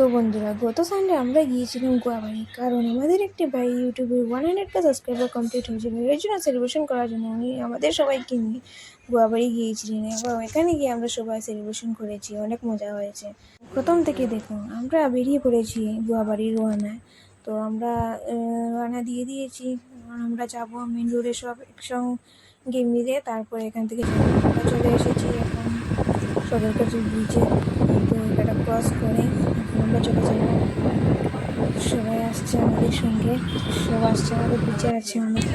তো বন্ধুরা, গত সানডে আমরা গিয়েছিলাম গোয়াবাড়ি, কারণ আমাদের একটি ভাই ইউটিউবে 100K সাবস্ক্রাইবার কমপ্লিট হয়েছিল। এর জন্য সেলিব্রেশন করার জন্য উনি আমাদের সবাইকে নিয়ে গোয়াবাড়ি গিয়েছিলেন এবং এখানে গিয়ে আমরা সবাই সেলিব্রেশন করেছি, অনেক মজা হয়েছে। প্রথম থেকে দেখুন, আমরা বেরিয়ে পড়েছি গোয়াবাড়ির রোয়ানায়। তো আমরা রওনা দিয়ে দিয়েছি, আমরা যাবো মেন রোডে সব একসঙ্গে মিলে, তারপরে এখান থেকে আমরা চলে এসেছি এখন সদরকাছি ব্রিজে। তো এটা ক্রস করে আমরা চলে যাবো। সবাই আসছে আমাদের সঙ্গে, সব আসছে, আমাদের পিছে আছে অনেক।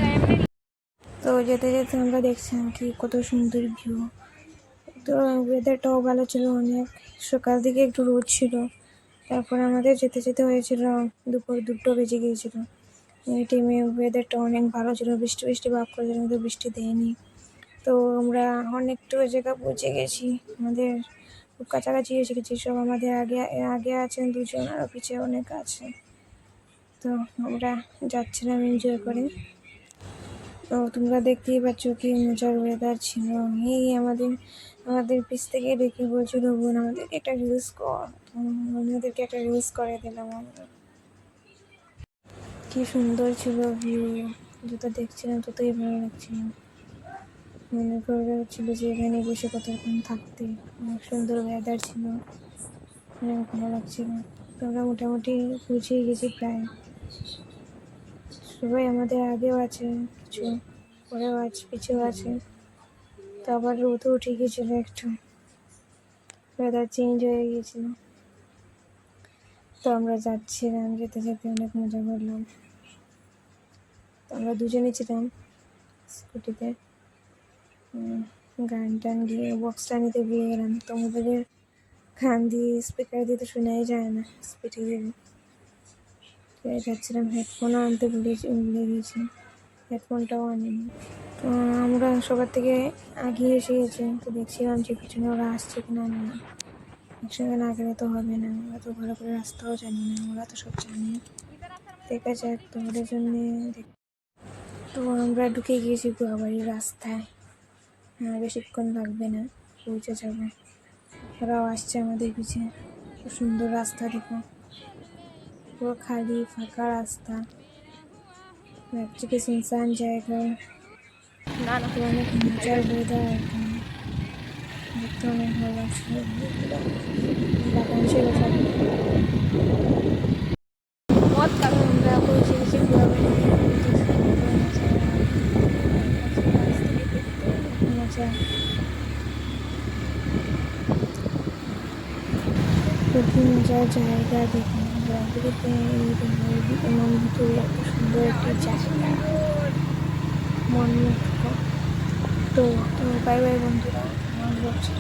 তো যেতে যেতে আমরা দেখছিলাম কি কত সুন্দর ভিউ। তো ওয়েদারটাও ভালো ছিল অনেক, সকাল দিকে একটু রোদ ছিল, তারপর আমাদের যেতে যেতে হয়েছিল দুপুর 2টো বেজে গিয়েছিল। এই টাইমে ওয়েদারটা অনেক ভালো ছিল, বৃষ্টি বৃষ্টি ভাব করেছিল কিন্তু বৃষ্টি দেয়নি। তো আমরা অনেকটা জায়গা পৌঁছে গেছি, আমাদের খুব কাছাকাছি এসে গেছি। সব আমাদের আগে আগে আছেন দুজন, আর পিছিয়ে অনেক আছে। তো আমরা যাচ্ছিলাম এনজয় করে। তো তোমরা দেখতেই পাচ্ছ কি মজার ওয়েদার ছিল। এই আমাদের পিছ থেকে দেখে বলছিল, বোন আমাদেরকে একটা রিলস কর। তো ওনাদেরকে একটা রিলস করে দিলাম আমরা। কি সুন্দর ছিল ভিউ, যত দেখছিলাম ততই ভালো লাগছিল। মনে করে হচ্ছিল যে এখানে বসে কতক্ষণ থাকতে। অনেক সুন্দর ওয়েদার ছিল, অনেক ভালো লাগছিল। তো আমরা মোটামুটি পৌঁছেই গেছি প্রায়। সবাই আমাদের আগেও আছে, কিছু পরেও আছে, পিছেও আছে। তো আবার রোদও উঠে গিয়েছিল, একটু ওয়েদার চেঞ্জ হয়ে গিয়েছিল। তো আমরা যাচ্ছিলাম, যেতে যেতে অনেক মজা করলাম। তো আমরা দুজনে ছিলাম স্কুটিতে। গান টান দিয়ে বক্সটা নিতে ভুলে গেলাম। তো মোবাইলের গান দিয়ে স্পিকার দিয়ে তো শোনাই যায় না, স্পিডে দিয়ে যাচ্ছিলাম। হেডফোনও আনতে ভুলে গিয়েছি, হেডফোনটাও আনিনি। তো আমরা সবার থেকে আগিয়ে এসে গেছি। তো দেখছিলাম যে পিছনে ওরা আসছে কিনা না, একসঙ্গে না গেলে তো হবে না, ওরা তো ভালো করে রাস্তাও জানি না, ওরা তো সব জানে। দেখা যাক, তো ওদের জন্যে। তো আমরা ঢুকে গিয়েছি গোয়াবাড়ির রাস্তায়, বেশিক্ষণ লাগবে না, পৌঁছে যাবো। ওরাও আসছে আমাদের পিছে। খুব সুন্দর রাস্তা, দেখো পুরো খালি ফাঁকা রাস্তা, একদিকে শুনশান জায়গা। অনেক মজার ওয়েদার, দেখতে অনেক ভালো লাগছিল। বাগান ছিল সব। আমরা পৌঁছে গেছি গোয়াবাড়ি। মজা, খুবই মজার জায়গা। দেখুন গোয়াবাড়িতে এমন ভিতরে এত সুন্দর একটি জায়গা, মনমুগ্ধ। তো বাই বাই বন্ধুরা, আমার ব্লগ ছিল।